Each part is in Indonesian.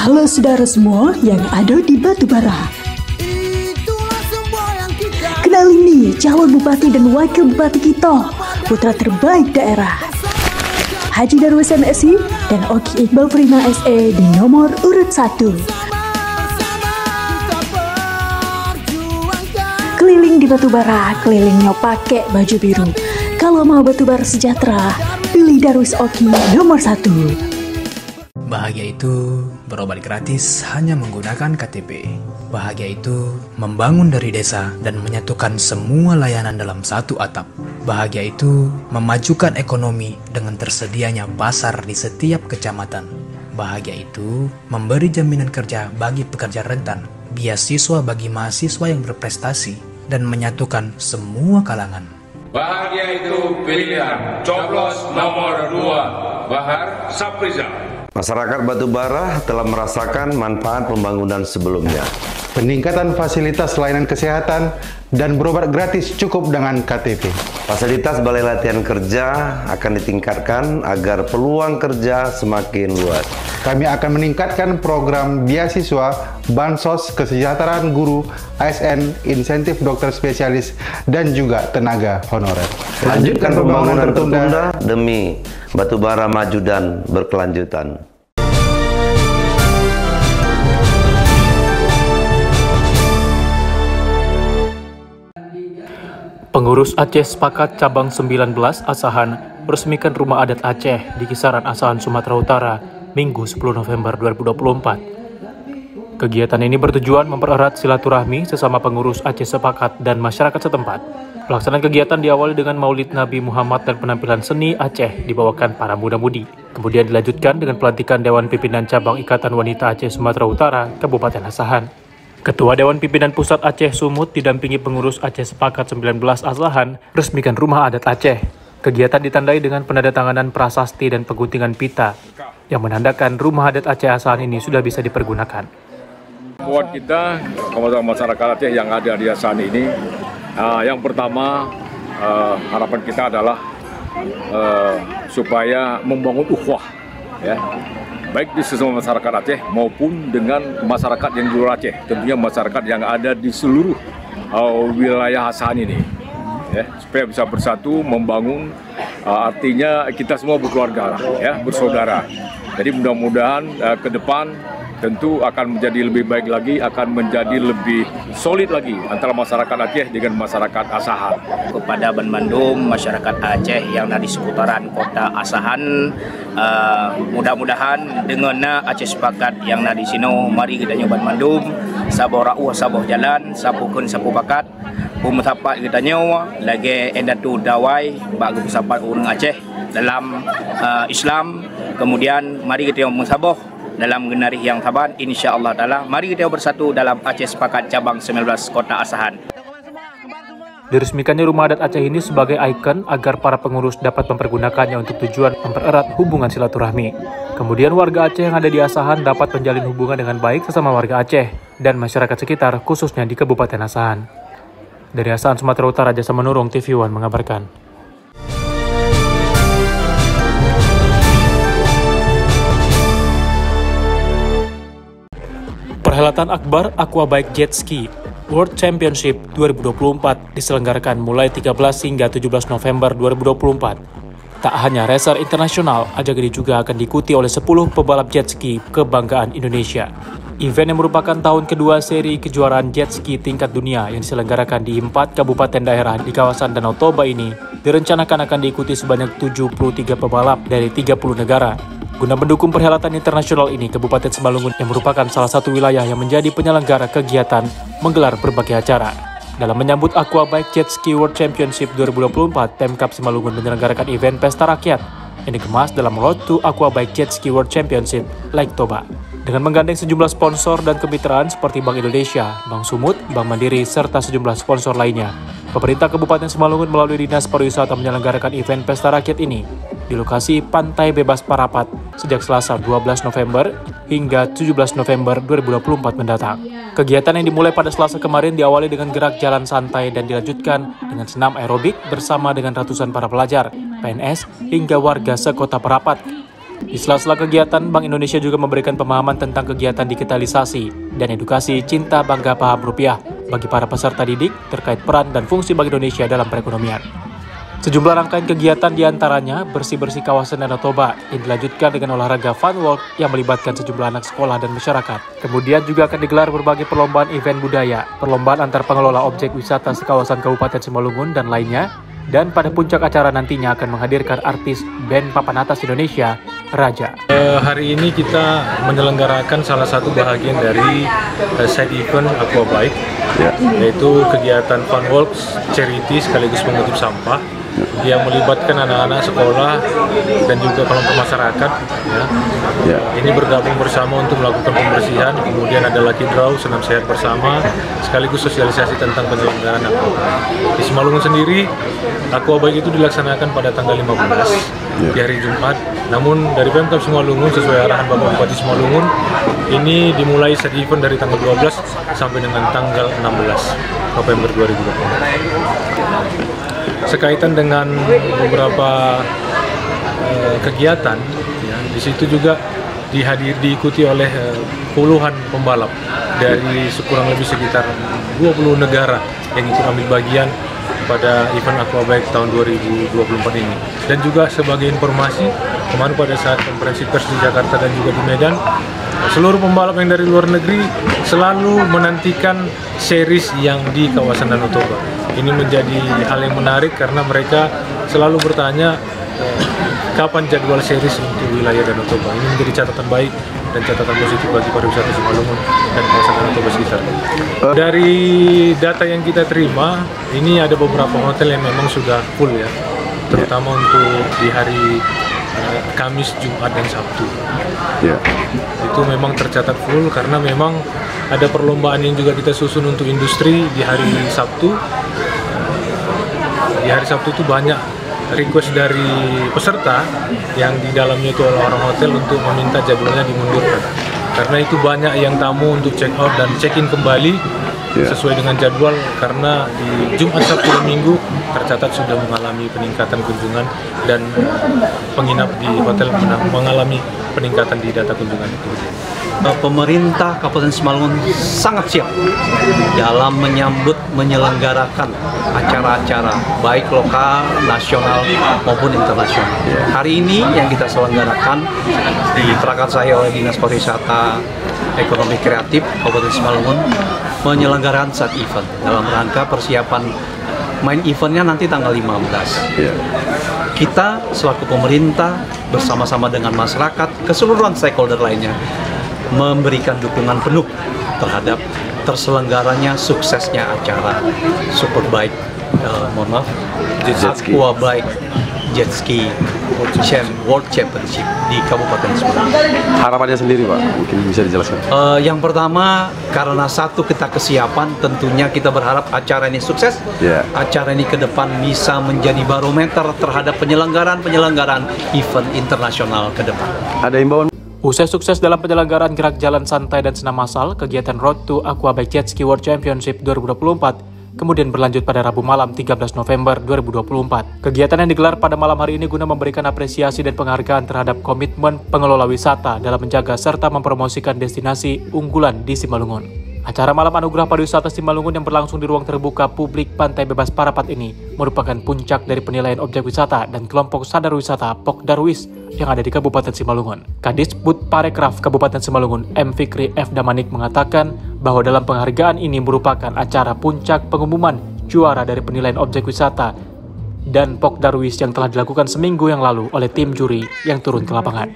Halo saudara semua yang ada di Batubara. Kenalin nih calon bupati dan wakil bupati kita, putra terbaik daerah. Haji Darwis MSI dan Oki Iqbal Prima SE di nomor urut 1. Keliling di Batubara, kelilingnya pakai baju biru. Kalau mau Batubara sejahtera, pilih Darwis Oki nomor 1. Bahagia itu berobat gratis hanya menggunakan KTP. Bahagia itu membangun dari desa dan menyatukan semua layanan dalam satu atap. Bahagia itu memajukan ekonomi dengan tersedianya pasar di setiap kecamatan. Bahagia itu memberi jaminan kerja bagi pekerja rentan, beasiswa bagi mahasiswa yang berprestasi, dan menyatukan semua kalangan. Bahagia itu pilihan. Coblos nomor 2, Bahar Saprizal. Masyarakat Batubara telah merasakan manfaat pembangunan sebelumnya. Peningkatan fasilitas layanan kesehatan dan berobat gratis cukup dengan KTP. Fasilitas balai latihan kerja akan ditingkatkan agar peluang kerja semakin luas. Kami akan meningkatkan program beasiswa, bansos, kesejahteraan guru, ASN, insentif dokter spesialis, dan juga tenaga honorer. Lanjutkan pembangunan tertunda demi Batubara maju dan berkelanjutan. Pengurus Aceh Sepakat Cabang 19 Asahan meresmikan Rumah Adat Aceh di Kisaran Asahan, Sumatera Utara, Minggu 10 November 2024. Kegiatan ini bertujuan mempererat silaturahmi sesama pengurus Aceh Sepakat dan masyarakat setempat. Pelaksanaan kegiatan diawali dengan Maulid Nabi Muhammad dan penampilan seni Aceh dibawakan para muda-mudi. Kemudian dilanjutkan dengan pelantikan Dewan Pimpinan Cabang Ikatan Wanita Aceh Sumatera Utara, Kabupaten Asahan. Ketua Dewan Pimpinan Pusat Aceh Sumut didampingi pengurus Aceh Sepakat 19 Asahan resmikan Rumah Adat Aceh. Kegiatan ditandai dengan penandatanganan prasasti dan pengguntingan pita yang menandakan Rumah Adat Aceh Asahan ini sudah bisa dipergunakan. Buat kita, masyarakat Aceh yang ada di Asahan ini, yang pertama harapan kita adalah supaya membangun ukhuwah, ya, baik di sesama masyarakat Aceh maupun dengan masyarakat yang di luar Aceh, tentunya masyarakat yang ada di seluruh wilayah Asahan ini, ya, supaya bisa bersatu membangun, artinya kita semua berkeluarga, ya, bersaudara. Jadi mudah-mudahan ke depan tentu akan menjadi lebih baik lagi, akan menjadi lebih solid lagi antara masyarakat Aceh dengan masyarakat Asahan. Kepada Bandung, masyarakat Aceh yang ada di seputaran kota Asahan, mudah-mudahan dengan Aceh Sepakat yang ada di sini, mari kita nyoba Bandung, sabar ra'uh, sabar jalan, sapukun sapu bakat, umutapat kita nyawa, lagi endatu dawai, bagi sahabat orang Aceh dalam Islam. Kemudian mari kita musabah dalam genari yang taban, insya-Allah taala mari kita bersatu dalam Aceh Sepakat Cabang 19 Kota Asahan. Diresmikannya Rumah Adat Aceh ini sebagai ikon agar para pengurus dapat mempergunakannya untuk tujuan mempererat hubungan silaturahmi. Kemudian warga Aceh yang ada di Asahan dapat menjalin hubungan dengan baik sesama warga Aceh dan masyarakat sekitar, khususnya di Kabupaten Asahan. Dari Asahan, Sumatera Utara, Jasa Menurung TV One mengabarkan. Perhelatan akbar Aquabike Jet Ski World Championship 2024 diselenggarakan mulai 13 hingga 17 November 2024. Tak hanya racer internasional, ajang ini juga akan diikuti oleh 10 pebalap jet ski kebanggaan Indonesia. Event yang merupakan tahun kedua seri kejuaraan jet ski tingkat dunia yang diselenggarakan di 4 kabupaten daerah di kawasan Danau Toba ini direncanakan akan diikuti sebanyak 73 pebalap dari 30 negara. Guna mendukung perhelatan internasional ini, Kabupaten Simalungun yang merupakan salah satu wilayah yang menjadi penyelenggara kegiatan menggelar berbagai acara. Dalam menyambut Aquabike Jet Ski World Championship 2024, Pemkab Simalungun menyelenggarakan event pesta rakyat yang dikemas dalam Road to Aquabike Jet Ski World Championship Lake Toba. Dengan menggandeng sejumlah sponsor dan kemitraan seperti Bank Indonesia, Bank Sumut, Bank Mandiri, serta sejumlah sponsor lainnya, pemerintah Kabupaten Simalungun melalui Dinas Pariwisata menyelenggarakan event pesta rakyat ini di lokasi Pantai Bebas Parapat sejak Selasa 12 November hingga 17 November 2024 mendatang. Kegiatan yang dimulai pada Selasa kemarin diawali dengan gerak jalan santai dan dilanjutkan dengan senam aerobik bersama dengan ratusan para pelajar, PNS, hingga warga sekota Parapat. Di sela-sela kegiatan, Bank Indonesia juga memberikan pemahaman tentang kegiatan digitalisasi dan edukasi cinta bangga paham rupiah bagi para peserta didik terkait peran dan fungsi Bank Indonesia dalam perekonomian. Sejumlah rangkaian kegiatan diantaranya bersih-bersih kawasan Danau Toba yang dilanjutkan dengan olahraga fun walk yang melibatkan sejumlah anak sekolah dan masyarakat. Kemudian juga akan digelar berbagai perlombaan event budaya, perlombaan antar pengelola objek wisata sekawasan Kabupaten Simalungun dan lainnya. Dan pada puncak acara nantinya akan menghadirkan artis band papan atas Indonesia, Raja. Hari ini kita menyelenggarakan salah satu bahagian dari side event Aqua Bike, yaitu kegiatan Fun Walks, charity sekaligus mengutip sampah, yang melibatkan anak-anak sekolah dan juga kelompok masyarakat. Ini bergabung bersama untuk melakukan pembersihan, kemudian ada lucky draw, senam sehat bersama, sekaligus sosialisasi tentang penyelenggaraan Aqua Bike. Di Simalungun sendiri, Aqua Bike itu dilaksanakan pada tanggal 15 di hari Jumat. Namun dari Pemkab Simalungun sesuai arahan Bapak Bupati Simalungun, ini dimulai set event dari tanggal 12 sampai dengan tanggal 16 November 2020. Sekaitan dengan beberapa kegiatan, di situ juga diikuti oleh puluhan pembalap dari kurang lebih sekitar 20 negara yang ikut ambil bagian pada event Aqua Bike tahun 2024 ini. Dan juga sebagai informasi, kemarin pada saat konferensi pers di Jakarta dan juga di Medan, seluruh pembalap yang dari luar negeri selalu menantikan series yang di kawasan Danau Toba. Ini menjadi hal yang menarik karena mereka selalu bertanya kapan jadwal series untuk wilayah Danau Toba. Ini menjadi catatan baik dan catatan positif bagi pariwisata Simalungun dan kawasan Danau Toba sekitar. Dari data yang kita terima, ini ada beberapa hotel yang memang sudah full ya, terutama untuk di hari Kamis, Jumat, dan Sabtu. Itu memang tercatat full karena memang ada perlombaan yang juga kita susun untuk industri di hari Sabtu. Di hari Sabtu itu banyak request dari peserta yang di dalamnya itu orang hotel untuk meminta jadwalnya dimundurkan. Karena itu banyak yang tamu untuk check out dan check in kembali sesuai dengan jadwal, karena di Jumat, Sabtu, dan Minggu tercatat sudah mengalami peningkatan kunjungan dan penginap di hotel mengalami peningkatan di data kunjungan itu. Pemerintah Kabupaten Simalungun sangat siap dalam menyelenggarakan acara-acara baik lokal, nasional maupun internasional. Hari ini yang kita selenggarakan diprakarsai oleh Dinas Pariwisata Ekonomi Kreatif Kabupaten Simalungun menyelenggarakan saat event dalam rangka persiapan main eventnya nanti tanggal 15. Kita selaku pemerintah bersama-sama dengan masyarakat, keseluruhan stakeholder lainnya memberikan dukungan penuh terhadap terselenggaranya suksesnya acara Superbike, Aqua Bike Jet Ski World Championship di Kabupaten Simalungun. Harapannya sendiri Pak, mungkin bisa dijelaskan. Yang pertama, karena satu kita kesiapan, tentunya kita berharap acara ini sukses. Acara ini ke depan bisa menjadi barometer terhadap penyelenggaraan event internasional ke depan. Ada himbauan? Usai sukses dalam penyelenggaraan gerak jalan santai dan senam massal, kegiatan Road to Aqua Bike Jet Ski World Championship 2024 kemudian berlanjut pada Rabu malam 13 November 2024. Kegiatan yang digelar pada malam hari ini guna memberikan apresiasi dan penghargaan terhadap komitmen pengelola wisata dalam menjaga serta mempromosikan destinasi unggulan di Simalungun. Acara Malam Anugerah Pariwisata Simalungun yang berlangsung di ruang terbuka publik Pantai Bebas Parapat ini merupakan puncak dari penilaian objek wisata dan kelompok sadar wisata Pokdarwis yang ada di Kabupaten Simalungun. Kadisbud Parekraf Kabupaten Simalungun M. Fikri F. Damanik mengatakan bahwa dalam penghargaan ini merupakan acara puncak pengumuman juara dari penilaian objek wisata dan Pokdarwis yang telah dilakukan seminggu yang lalu oleh tim juri yang turun ke lapangan.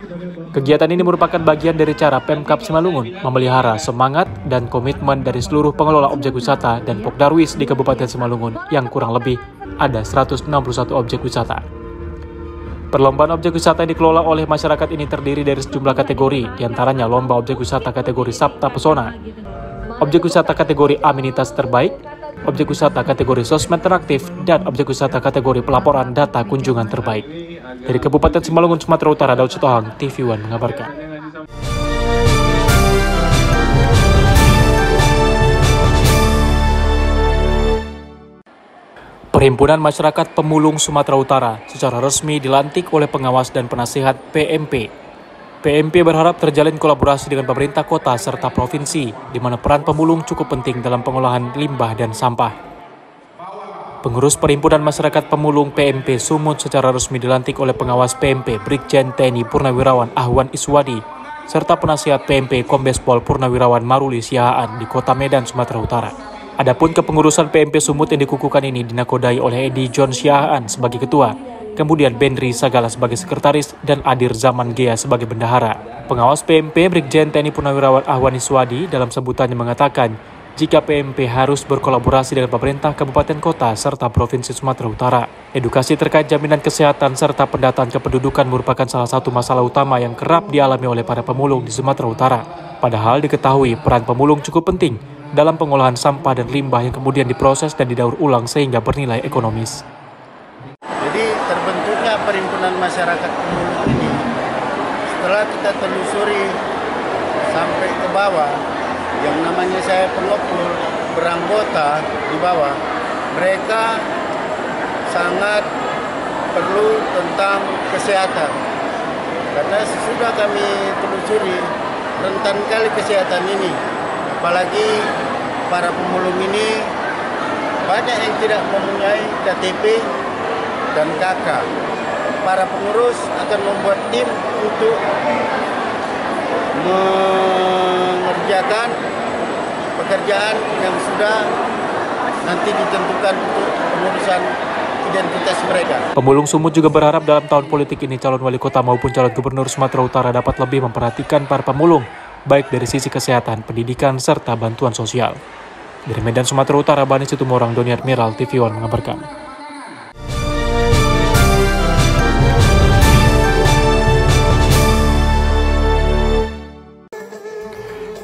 Kegiatan ini merupakan bagian dari cara Pemkab Simalungun memelihara semangat dan komitmen dari seluruh pengelola objek wisata dan Pokdarwis di Kabupaten Simalungun yang kurang lebih ada 161 objek wisata. Perlombaan objek wisata yang dikelola oleh masyarakat ini terdiri dari sejumlah kategori, diantaranya lomba objek wisata kategori Sabta Pesona, objek wisata kategori amenitas terbaik, objek wisata kategori sosmed interaktif, dan objek wisata kategori pelaporan data kunjungan terbaik. Dari Kabupaten Simalungun, Sumatera Utara, Daud Sitohang, TV One mengabarkan. Perhimpunan Masyarakat Pemulung Sumatera Utara secara resmi dilantik oleh pengawas dan penasihat PMP PMP berharap terjalin kolaborasi dengan pemerintah kota serta provinsi, di mana peran pemulung cukup penting dalam pengolahan limbah dan sampah. Pengurus Perhimpunan Masyarakat Pemulung PMP Sumut secara resmi dilantik oleh pengawas PMP Brigjen TNI Purnawirawan Ahwan Iswadi, serta penasihat PMP Kombes Pol Purnawirawan Maruli Siahaan di Kota Medan, Sumatera Utara. Adapun kepengurusan PMP Sumut yang dikukuhkan ini dinakodai oleh Edi John Siahaan sebagai ketua, kemudian Benri Sagala sebagai sekretaris, dan Adir Zaman Gea sebagai bendahara. Pengawas PMP Brigjen TNI Purnawirawan Ahwan Iswadi dalam sebutannya mengatakan, jika PMP harus berkolaborasi dengan pemerintah kabupaten kota serta provinsi Sumatera Utara. Edukasi terkait jaminan kesehatan serta pendataan kependudukan merupakan salah satu masalah utama yang kerap dialami oleh para pemulung di Sumatera Utara. Padahal diketahui peran pemulung cukup penting dalam pengolahan sampah dan limbah yang kemudian diproses dan didaur ulang sehingga bernilai ekonomis. Jadi terbentuknya Perhimpunan Masyarakat Pemulung ini setelah kita telusuri sampai ke bawah, yang namanya saya pengepul beranggota di bawah, mereka sangat perlu tentang kesehatan. Karena sesudah kami telusuri, rentan kali kesehatan ini. Apalagi para pemulung ini banyak yang tidak mempunyai KTP dan KK. Para pengurus akan membuat tim untuk mengerjakan pekerjaan yang sudah nanti ditentukan untuk pengurusan identitas mereka. Pemulung Sumut juga berharap dalam tahun politik ini calon wali kota maupun calon gubernur Sumatera Utara dapat lebih memperhatikan para pemulung, baik dari sisi kesehatan, pendidikan, serta bantuan sosial. Dari Medan, Sumatera Utara, Bani Situmorang, Doni Admiral, TV One mengabarkan.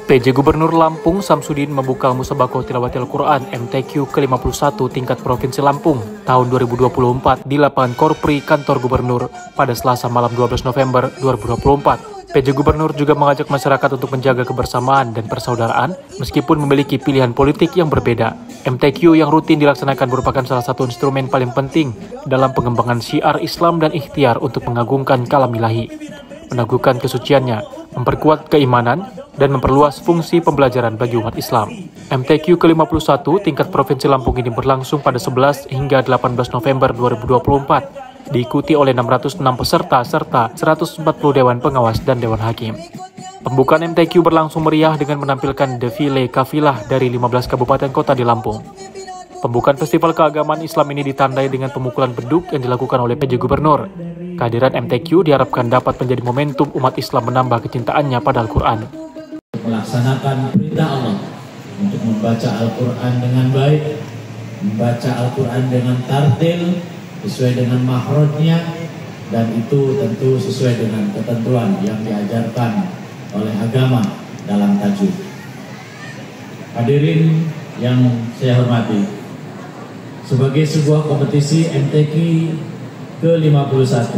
PJ Gubernur Lampung Samsudin membuka Musabakoh Tilawatil Quran MTQ ke-51 tingkat Provinsi Lampung tahun 2024 di lapangan Korpri Kantor Gubernur pada Selasa malam 12 November 2024. PJ Gubernur juga mengajak masyarakat untuk menjaga kebersamaan dan persaudaraan meskipun memiliki pilihan politik yang berbeda. MTQ yang rutin dilaksanakan merupakan salah satu instrumen paling penting dalam pengembangan syiar Islam dan ikhtiar untuk mengagungkan kalam ilahi, meneguhkan kesuciannya, memperkuat keimanan, dan memperluas fungsi pembelajaran bagi umat Islam. MTQ ke-51 tingkat Provinsi Lampung ini berlangsung pada 11 hingga 18 November 2024, diikuti oleh 606 peserta serta 140 Dewan Pengawas dan Dewan Hakim. Pembukaan MTQ berlangsung meriah dengan menampilkan defile kafilah dari 15 kabupaten kota di Lampung. Pembukaan Festival Keagamaan Islam ini ditandai dengan pemukulan beduk yang dilakukan oleh PJ Gubernur. Kehadiran MTQ diharapkan dapat menjadi momentum umat Islam menambah kecintaannya pada Al-Quran. Melaksanakan perintah Allah untuk membaca Al-Quran dengan baik, membaca Al-Quran dengan tartil, sesuai dengan makhrajnya, dan itu tentu sesuai dengan ketentuan yang diajarkan oleh agama dalam tajwid. Hadirin yang saya hormati, sebagai sebuah kompetisi MTQ ke-51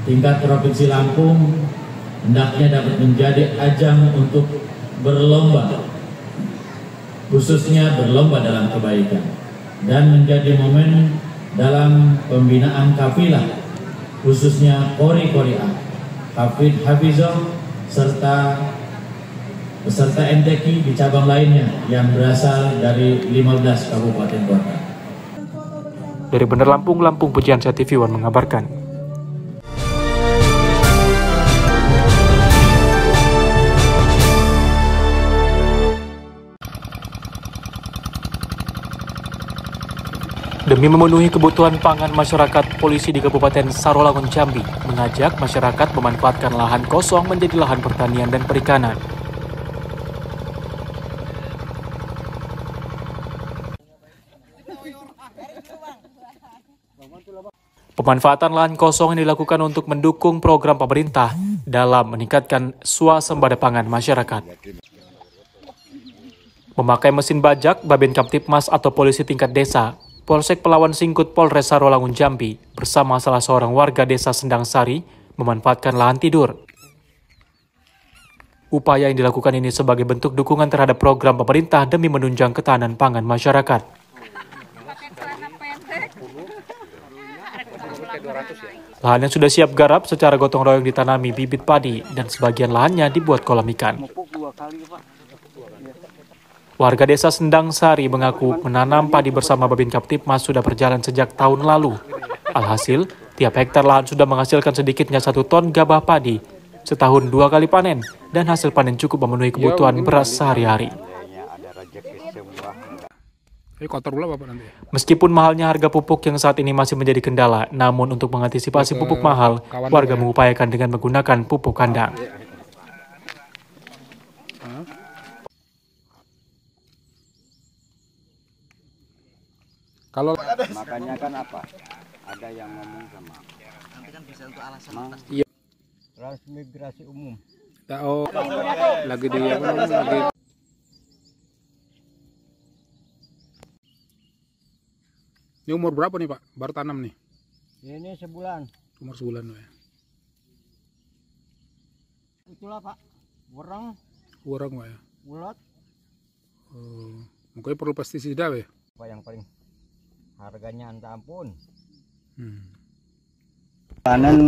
tingkat Provinsi Lampung hendaknya dapat menjadi ajang untuk berlomba, khususnya berlomba dalam kebaikan, dan menjadi momen dalam pembinaan kafilah, khususnya qori-qori'ah, hafidh-hafizah, serta peserta MTQ di cabang lainnya yang berasal dari 15 kabupaten kota. Dari Bandar Lampung, Pujiansyah TV One mengabarkan. Demi memenuhi kebutuhan pangan masyarakat, polisi di Kabupaten Sarolangun Jambi mengajak masyarakat memanfaatkan lahan kosong menjadi lahan pertanian dan perikanan. Pemanfaatan lahan kosong yang dilakukan untuk mendukung program pemerintah dalam meningkatkan swasembada pangan masyarakat. Memakai mesin bajak, Babin Kamtipmas atau polisi tingkat desa, Polsek Pelawan Singkut Polres Sarolangun Jambi bersama salah seorang warga desa Sendang Sari memanfaatkan lahan tidur. Upaya yang dilakukan ini sebagai bentuk dukungan terhadap program pemerintah demi menunjang ketahanan pangan masyarakat. Lahan yang sudah siap garap secara gotong royong ditanami bibit padi dan sebagian lahannya dibuat kolam ikan. Warga desa Sendang Sari mengaku menanam padi bersama Babin Kaptipmas sudah berjalan sejak tahun lalu. Alhasil, tiap hektar lahan sudah menghasilkan sedikitnya 1 ton gabah padi, setahun 2 kali panen, dan hasil panen cukup memenuhi kebutuhan beras sehari-hari. Meskipun mahalnya harga pupuk yang saat ini masih menjadi kendala, namun untuk mengantisipasi pupuk mahal, warga mengupayakan dengan menggunakan pupuk kandang. Kalau makanya kan apa? Ada yang ngomong sama. Nanti kan bisa untuk alasan atas. Iya. Transmigrasi umum. Oh, lagi di lagi. Ini umur berapa nih Pak? Baru tanam nih? Ini sebulan. Umur sebulan ya. Itulah Pak. Wereng. Wereng Pak ya. Ulat. Oh, mungkin perlu pestisida ya. Apa yang paling harganya minta ampun. Panen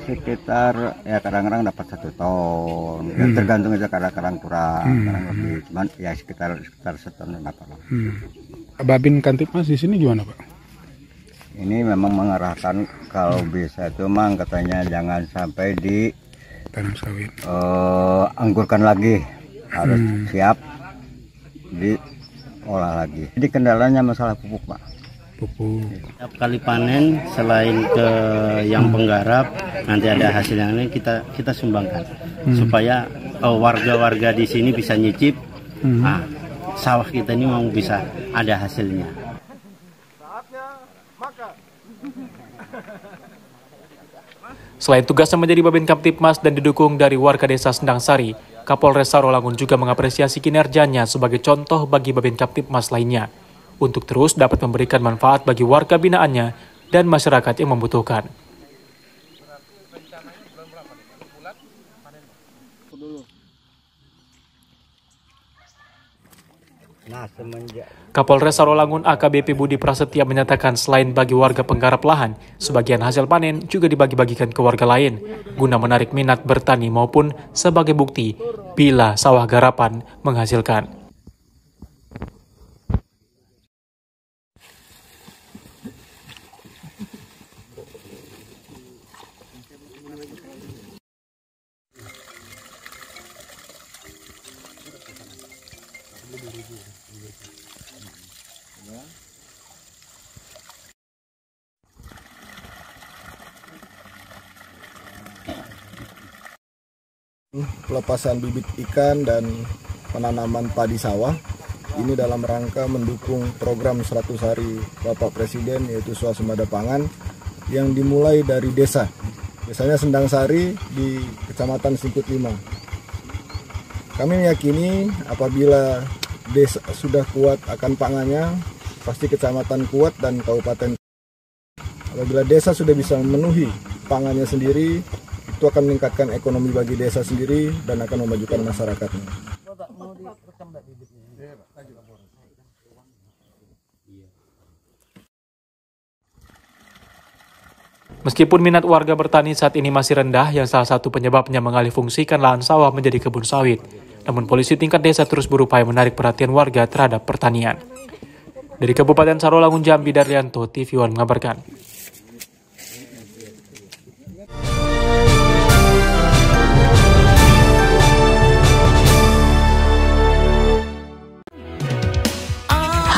sekitar ya kadang-kadang dapat 1 ton. Ya, tergantung aja kadang-kadang kurang, kadang lebih. Cuman ya sekitar 1 ton dapat lah. Babin Kaptipmas di sini gimana Pak? Ini memang mengarahkan kalau bisa itu memang katanya jangan sampai di tanam sawit. Anggurkan lagi, harus siap diolah lagi. Jadi kendalanya masalah pupuk Pak. Setiap kali panen selain ke yang penggarap nanti ada hasil yang lain kita sumbangkan supaya warga-warga di sini bisa nyicip sawah kita ini mau bisa ada hasilnya. Selain tugasnya menjadi Babin Kaptipmas dan didukung dari warga desa Sendang Sari, Kapolres Sarolangun juga mengapresiasi kinerjanya sebagai contoh bagi Babin Kaptipmas lainnya untuk terus dapat memberikan manfaat bagi warga binaannya dan masyarakat yang membutuhkan. Kapolres Sarolangun AKBP Budi Prasetya menyatakan selain bagi warga penggarap lahan, sebagian hasil panen juga dibagi-bagikan ke warga lain guna menarik minat bertani maupun sebagai bukti bila sawah garapan menghasilkan. Pelepasan bibit ikan dan penanaman padi sawah ini dalam rangka mendukung program 100 hari Bapak Presiden yaitu swasembada pangan yang dimulai dari desa. Desanya Sendang Sari di Kecamatan Singkut 5. Kami meyakini apabila desa sudah kuat akan pangannya, pasti kecamatan kuat dan kabupaten. Apabila desa sudah bisa memenuhi pangannya sendiri, itu akan meningkatkan ekonomi bagi desa sendiri dan akan memajukan masyarakatnya. Meskipun minat warga bertani saat ini masih rendah, yang salah satu penyebabnya mengalihfungsikan lahan sawah menjadi kebun sawit, namun polisi tingkat desa terus berupaya menarik perhatian warga terhadap pertanian. Dari Kabupaten Sarolangun, Jambi, Darlianto, TV One mengabarkan.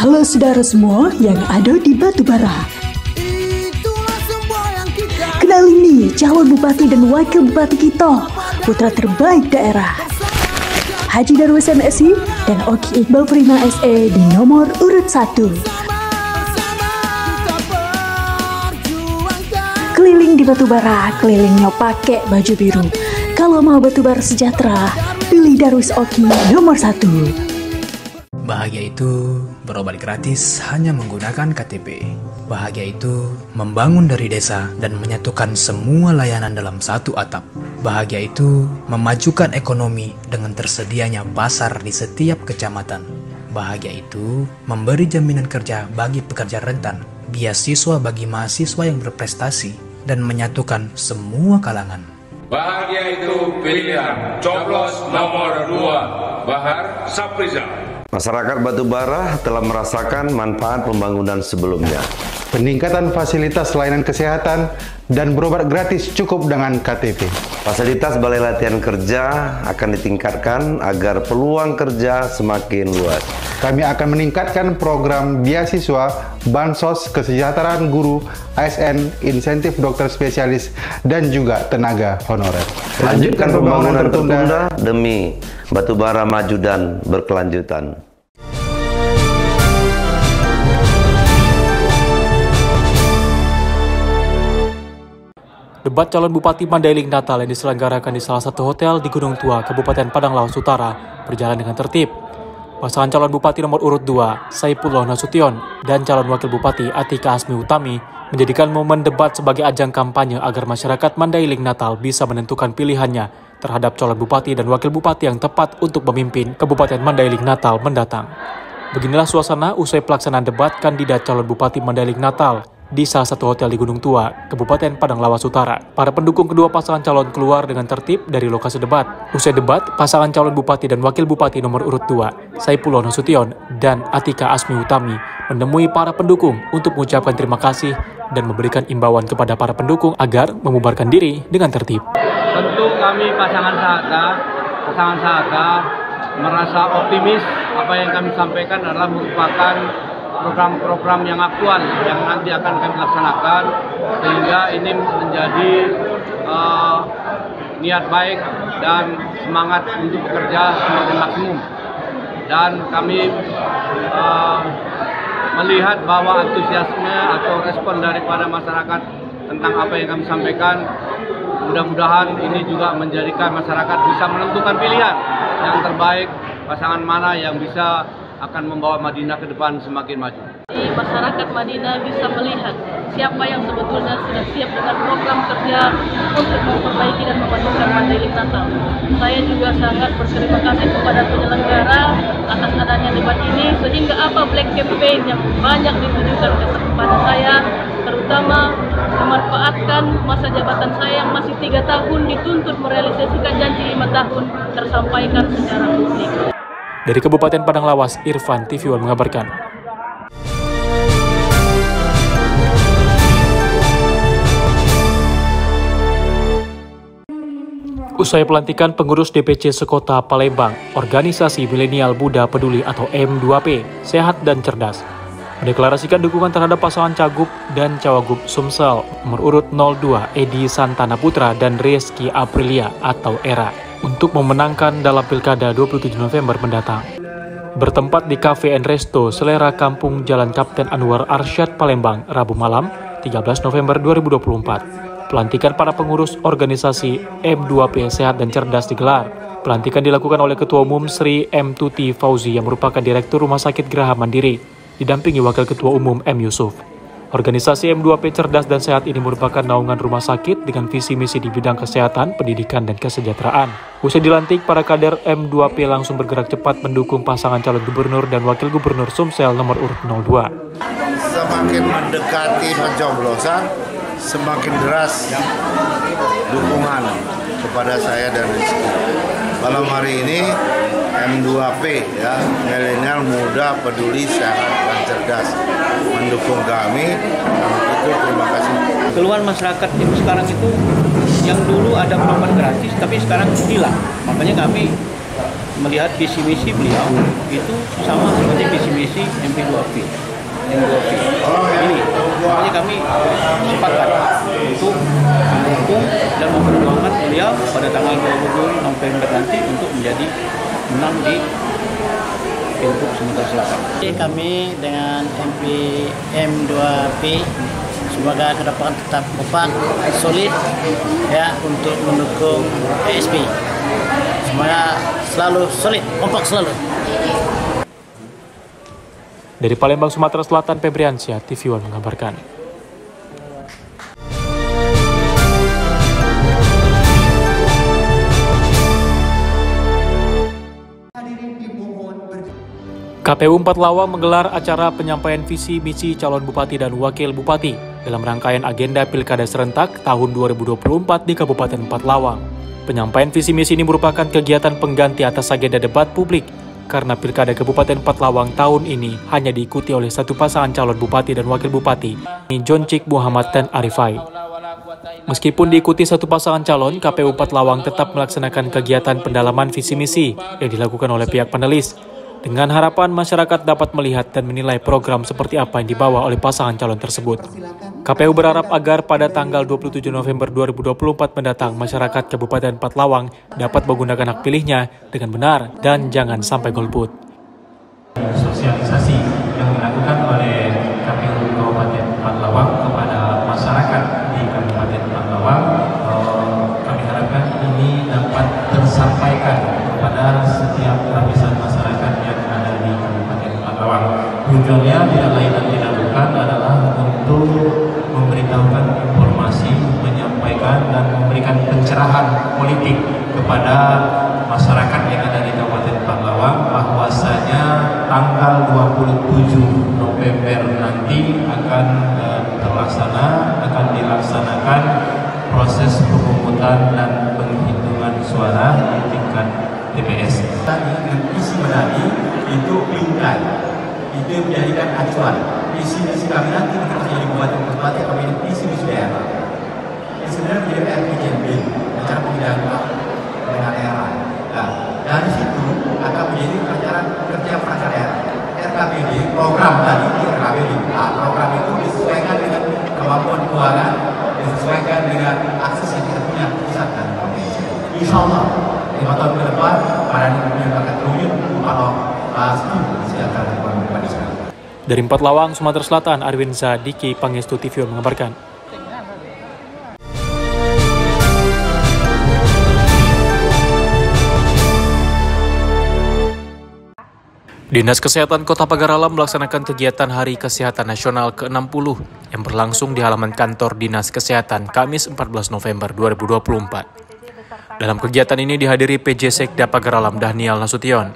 Halo saudara semua yang ada di Batubara. Kenalin nih calon bupati dan wakil bupati kita, putra terbaik daerah. Haji Darwis MSI dan Oki Iqbal Prima SE di nomor urut 1. Keliling di Batubara, kelilingnya pakai baju biru. Kalau mau Batubara sejahtera, pilih Darwis Oki nomor 1. Bahagia itu berobat gratis hanya menggunakan KTP. Bahagia itu membangun dari desa dan menyatukan semua layanan dalam satu atap. Bahagia itu memajukan ekonomi dengan tersedianya pasar di setiap kecamatan. Bahagia itu memberi jaminan kerja bagi pekerja rentan beasiswa bagi mahasiswa yang berprestasi dan menyatukan semua kalangan. Bahagia itu pilihan. Coblos nomor 2, Bahar Saprizal. Masyarakat Batubara telah merasakan manfaat pembangunan sebelumnya. Peningkatan fasilitas layanan kesehatan dan berobat gratis cukup dengan KTP. Fasilitas Balai Latihan Kerja akan ditingkatkan agar peluang kerja semakin luas. Kami akan meningkatkan program beasiswa, bansos, kesejahteraan guru, ASN, insentif dokter spesialis, dan juga tenaga honorer. Lanjutkan pembangunan tertunda demi Batubara maju dan berkelanjutan. Debat calon Bupati Mandailing Natal yang diselenggarakan di salah satu hotel di Gunung Tua, Kabupaten Padang Lawas Utara, berjalan dengan tertib. Pasangan calon Bupati nomor urut 2, Saipullah Nasution, dan calon Wakil Bupati Atika Asmi Utami menjadikan momen debat sebagai ajang kampanye agar masyarakat Mandailing Natal bisa menentukan pilihannya terhadap calon Bupati dan Wakil Bupati yang tepat untuk memimpin Kabupaten Mandailing Natal mendatang. Beginilah suasana usai pelaksanaan debat kandidat calon Bupati Mandailing Natal di salah satu hotel di Gunung Tua, Kabupaten Padang Lawas Utara. Para pendukung kedua pasangan calon keluar dengan tertib dari lokasi debat. Usai debat, pasangan calon Bupati dan Wakil Bupati nomor urut 2, Saipullah Nasution dan Atika Asmi Utami, menemui para pendukung untuk mengucapkan terima kasih dan memberikan imbauan kepada para pendukung agar membubarkan diri dengan tertib. Tentu kami pasangan Sahaka merasa optimis. Apa yang kami sampaikan adalah merupakan program-program yang aktual yang nanti akan kami laksanakan, sehingga ini menjadi niat baik dan semangat untuk bekerja semakin maksimum. Dan kami melihat bahwa antusiasme atau respon daripada masyarakat tentang apa yang kami sampaikan, mudah-mudahan ini juga menjadikan masyarakat bisa menentukan pilihan yang terbaik, pasangan mana yang bisa akan membawa Madinah ke depan semakin maju. Masyarakat Madinah bisa melihat siapa yang sebetulnya sudah siap dengan program kerja untuk memperbaiki dan memajukan Mandailing Natal. Saya juga sangat berterima kasih kepada penyelenggara atas adanya debat ini, sehingga black campaign yang banyak ditujukan kepada saya, terutama memanfaatkan masa jabatan saya yang masih 3 tahun dituntut merealisasikan janji 5 tahun tersampaikan secara publik. Dari Kabupaten Padang Lawas, Irfan TV One mengabarkan. Usai pelantikan pengurus DPC Sekota Palembang, Organisasi Milenial Buddha Peduli atau M2P, sehat dan cerdas, mendeklarasikan dukungan terhadap pasangan Cagup dan Cawagup Sumsel nomor urut 02 Edi Santana Putra dan Reski Aprilia atau ERA untuk memenangkan dalam Pilkada 27 November mendatang. Bertempat di Cafe and Resto Selera Kampung Jalan Kapten Anwar Arsyad Palembang, Rabu malam, 13 November 2024. Pelantikan para pengurus organisasi M2P Sehat dan Cerdas digelar. Pelantikan dilakukan oleh Ketua Umum Sri M. Tuti Fauzi yang merupakan Direktur Rumah Sakit Geraha Mandiri, didampingi Wakil Ketua Umum M. Yusuf. Organisasi M2P Cerdas dan Sehat ini merupakan naungan rumah sakit dengan visi misi di bidang kesehatan, pendidikan, dan kesejahteraan. Usai dilantik, para kader M2P langsung bergerak cepat mendukung pasangan calon gubernur dan wakil gubernur Sumsel nomor urut 02. Semakin mendekati pencoblosan, semakin deras dukungan kepada saya dan Rizky. Malam hari ini M2P ya, milenial muda peduli sehat dan cerdas mendukung kami. Itu terima kasih. Keluhan masyarakat itu sekarang itu yang dulu ada berobat gratis tapi sekarang hilang. Makanya kami melihat visi misi beliau itu sama seperti visi misi MP2P. Ini makanya kami sepakat untuk mendukung dan memperjuangkan beliau pada tanggal 20 November nanti untuk menjadi menang di Pilgub Sumatera Selatan. Kami dengan M2P semoga ke depan tetap kompak, solid ya untuk mendukung PSP. Semoga selalu solid, kompak selalu. Dari Palembang, Sumatera Selatan, Febriansyah, TV One mengabarkan. KPU 4 Lawang menggelar acara penyampaian visi misi calon bupati dan wakil bupati dalam rangkaian agenda Pilkada Serentak tahun 2024 di Kabupaten 4 Lawang. Penyampaian visi misi ini merupakan kegiatan pengganti atas agenda debat publik karena Pilkada Kabupaten 4 Lawang tahun ini hanya diikuti oleh satu pasangan calon bupati dan wakil bupati, Joncik Muhammad dan Arifai. Meskipun diikuti satu pasangan calon, KPU 4 Lawang tetap melaksanakan kegiatan pendalaman visi misi yang dilakukan oleh pihak panelis, dengan harapan masyarakat dapat melihat dan menilai program seperti apa yang dibawa oleh pasangan calon tersebut. KPU berharap agar pada tanggal 27 November 2024 mendatang, masyarakat Kabupaten 4 Lawang dapat menggunakan hak pilihnya dengan benar dan jangan sampai golput. Sosialisasi yang dilakukan oleh KPU Kabupaten 4 Lawang kepada masyarakat di Kabupaten 4 Lawang, kami harapkan ini dapat tersampaikan kepada setiap lapisan masyarakat yang ada di Kabupaten 4 Lawang. Tujuannya tidak lain dan tidak bukan adalah untuk memberitahukan informasi, menyampaikan dan memberikan pencerahan politik kepada masyarakat yang ada di Kabupaten 4 Lawang bahwasanya tanggal 27 November nanti akan dilaksanakan proses pemungutan dan penghitungan suara di tingkat TPS. Dengan isi medali itu bingkai, itu menjadikan acuan. Isi kami nanti kita menjadi bupati kami ini isi daerah. Ini sebenarnya menjadi RPJMD, rencana pemilihan dengan daerah. Nah, dari situ akan menjadi kerja perangkat daerah. RKPD program tadi di RKPD. Nah, program itu disesuaikan dengan kemampuan keuangan, disesuaikan dengan akses yang kita punya pusat dan provinsi. Insya Allah 5 tahun ke depan pada ini akan terwujud kalau sejahtera pada sekarang. Dari 4 Lawang, Sumatera Selatan, Arwin Zadiki, Pangestu TV mengabarkan. Dinas Kesehatan Kota Pagar Alam melaksanakan kegiatan Hari Kesehatan Nasional ke-60 yang berlangsung di halaman kantor Dinas Kesehatan Kamis 14 November 2024. Dalam kegiatan ini dihadiri PJ Sekda Pagar Alam Daniel Nasution,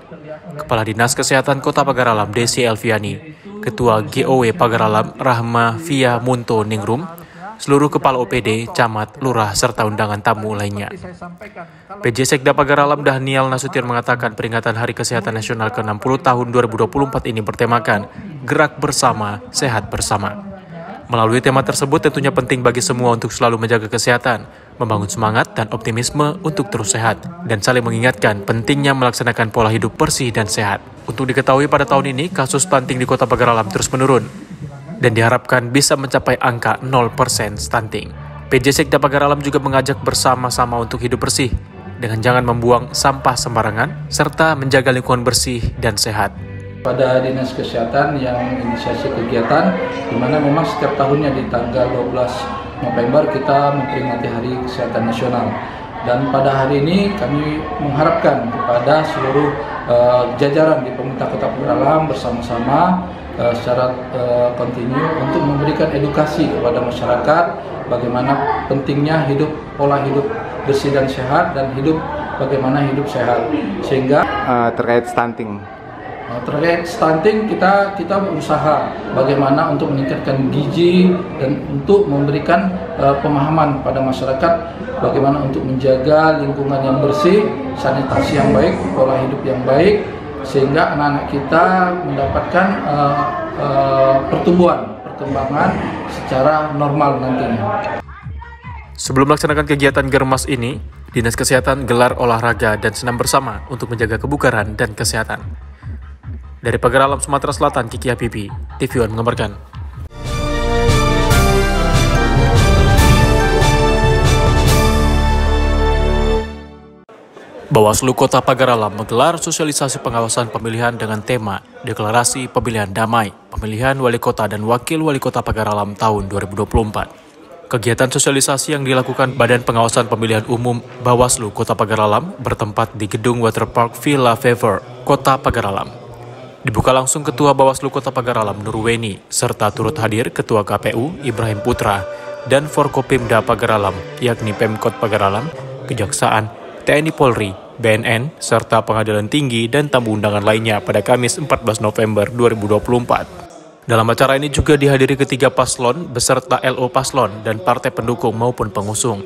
Kepala Dinas Kesehatan Kota Pagar Alam Desi Elviani, Ketua GOW Pagar Alam Rahma Via Munto Ningrum, seluruh Kepala OPD, Camat, Lurah, serta undangan tamu lainnya. PJ Sekda Pagar Alam Daniel Nasution mengatakan peringatan Hari Kesehatan Nasional ke-60 tahun 2024 ini bertemakan Gerak Bersama, Sehat Bersama. Melalui tema tersebut tentunya penting bagi semua untuk selalu menjaga kesehatan, membangun semangat dan optimisme untuk terus sehat, dan saling mengingatkan pentingnya melaksanakan pola hidup bersih dan sehat. Untuk diketahui pada tahun ini, kasus stunting di Kota Pagar Alam terus menurun, dan diharapkan bisa mencapai angka 0% stunting. PJ Sekda Pagar Alam juga mengajak bersama-sama untuk hidup bersih, dengan jangan membuang sampah sembarangan, serta menjaga lingkungan bersih dan sehat. Pada Dinas Kesehatan yang inisiasi kegiatan, di mana memang setiap tahunnya di tanggal 12 November kita memperingati Hari Kesehatan Nasional. Dan pada hari ini kami mengharapkan kepada seluruh jajaran di pemerintah Kota Pagar Alam bersama-sama secara kontinu untuk memberikan edukasi kepada masyarakat bagaimana pentingnya pola hidup bersih dan sehat, dan bagaimana hidup sehat. Sehingga terkait stunting. Terkait stunting kita berusaha bagaimana untuk meningkatkan gizi dan untuk memberikan pemahaman pada masyarakat bagaimana untuk menjaga lingkungan yang bersih, sanitasi yang baik, pola hidup yang baik, sehingga anak-anak kita mendapatkan perkembangan secara normal nantinya. Sebelum melaksanakan kegiatan Germas ini, Dinas Kesehatan gelar olahraga dan senam bersama untuk menjaga kebugaran dan kesehatan. Dari Pagar Alam, Sumatera Selatan, Kiki Habibi, TV One mengabarkan. Bawaslu Kota Pagar Alam menggelar sosialisasi pengawasan pemilihan dengan tema Deklarasi Pemilihan Damai, Pemilihan Wali Kota dan Wakil Wali Kota Pagar Alam tahun 2024. Kegiatan sosialisasi yang dilakukan Badan Pengawasan Pemilihan Umum Bawaslu Kota Pagar Alam bertempat di Gedung Waterpark Villa Favor, Kota Pagar Alam. Dibuka langsung Ketua Bawaslu Kota Pagar Alam Nurweni, serta turut hadir Ketua KPU Ibrahim Putra dan Forkopimda Pagar Alam, yakni Pemkot Pagar Alam, Kejaksaan, TNI Polri, BNN, serta Pengadilan Tinggi dan tamu undangan lainnya pada Kamis 14 November 2024. Dalam acara ini juga dihadiri ketiga paslon beserta LO paslon dan partai pendukung maupun pengusung.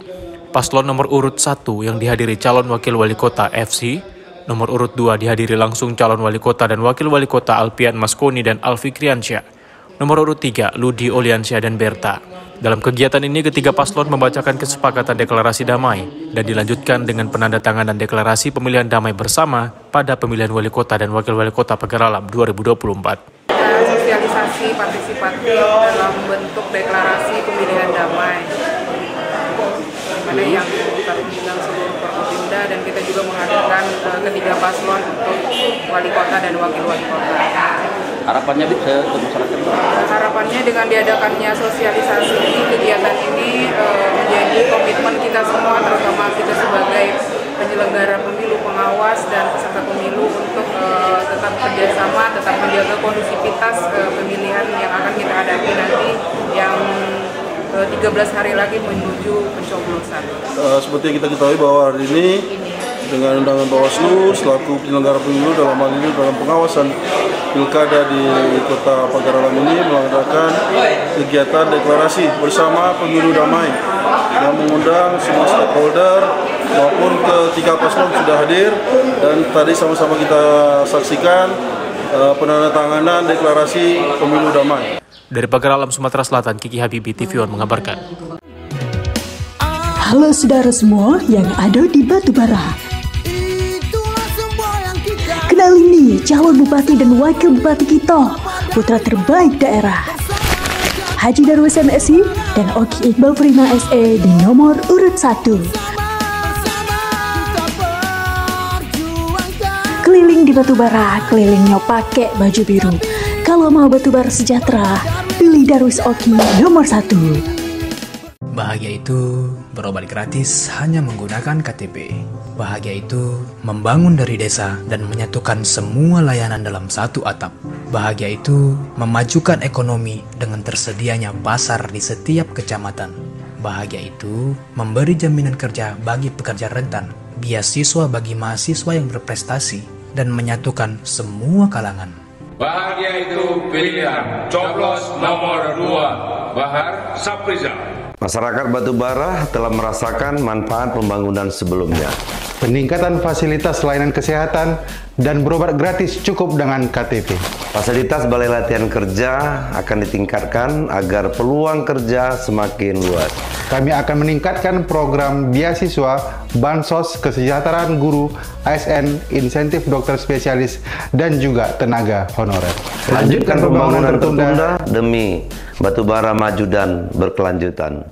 Paslon nomor urut 1 yang dihadiri calon wakil wali kota FC, nomor urut 2 dihadiri langsung calon wali kota dan wakil wali kota Alpian Maskoni dan Alfi Kriansyah, nomor urut 3 Ludi Oliansyah dan Berta. Dalam kegiatan ini, ketiga paslon membacakan kesepakatan deklarasi damai dan dilanjutkan dengan penandatanganan deklarasi pemilihan damai bersama pada pemilihan wali kota dan wakil wali kota Pagaralam 2024. Sosialisasi partisipatif dalam bentuk deklarasi pemilihan damai, mana yang kita undang seluruh Forkopimda dan kita juga menghadirkan ketiga paslon untuk wali kota dan wakil wali kota. Harapannya bisa ke masyarakat? Harapannya dengan diadakannya sosialisasi kegiatan ini menjadi komitmen kita semua, terutama kita sebagai penyelenggara pemilu, pengawas, dan peserta pemilu untuk tetap kerjasama, tetap menjaga kondusivitas pemilihan yang akan kita hadapi nanti yang 13 hari lagi menuju pencoblosan. Seperti yang kita ketahui bahwa hari ini dengan undangan Bawaslu selaku penyelenggara pemilu dalam hal ini dalam pengawasan pilkada di Kota Pagaralam ini melaksanakan kegiatan deklarasi bersama pemilu damai yang mengundang semua stakeholder maupun ketiga paslon sudah hadir dan tadi sama-sama kita saksikan penandatanganan deklarasi pemilu damai. Dari Pagaralam, Sumatera Selatan, Kiki Habibi, TV One mengabarkan. Halo saudara semua yang ada di Batubara. Kenalin nih calon bupati dan wakil bupati kita, putra terbaik daerah. Haji Darwis MSI dan Oki Iqbal Prima SE di nomor urut 1. Keliling di Batubara, kelilingnya pakai baju biru. Kalau mau Batubara sejahtera, pilih Darwis Oki nomor 1. Bahagia itu berobat gratis hanya menggunakan KTP. Bahagia itu membangun dari desa dan menyatukan semua layanan dalam satu atap. Bahagia itu memajukan ekonomi dengan tersedianya pasar di setiap kecamatan. Bahagia itu memberi jaminan kerja bagi pekerja rentan, beasiswa bagi mahasiswa yang berprestasi, dan menyatukan semua kalangan. Bahagia itu pilihan coblos nomor 2 Bahar Sapriza. Masyarakat Batubara telah merasakan manfaat pembangunan sebelumnya. Peningkatan fasilitas layanan kesehatan dan berobat gratis cukup dengan KTP. Fasilitas balai latihan kerja akan ditingkatkan agar peluang kerja semakin luas. Kami akan meningkatkan program beasiswa, bansos, kesejahteraan guru, ASN, insentif dokter spesialis, dan juga tenaga honorer. Lanjutkan pembangunan tertunda demi Batubara maju dan berkelanjutan.